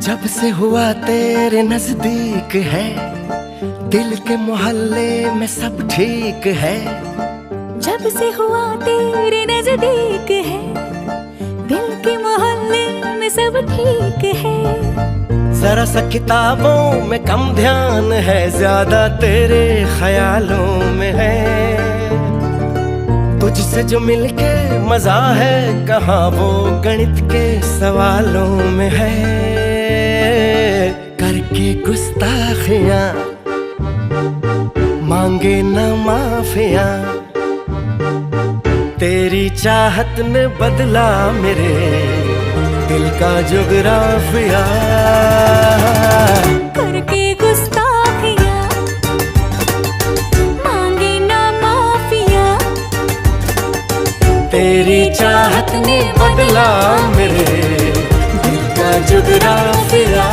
जब से हुआ तेरे नजदीक है, दिल के मोहल्ले में सब ठीक है। जब से हुआ तेरे नजदीक है, दिल के मोहल्ले में सब ठीक है। जरा सा किताबों में कम ध्यान है, ज्यादा तेरे ख्यालों में है। तुझसे जो मिलके मजा है, कहाँ वो गणित के सवालों में है। करके गुस्ताखियां मांगे न माफियां, तेरी चाहत ने बदला मेरे दिल का जुगराफिया। करके गुस्ताखियां मांगे ना माफिया, तेरी चाहत ने बदला मेरे दिल का जुगराफिया।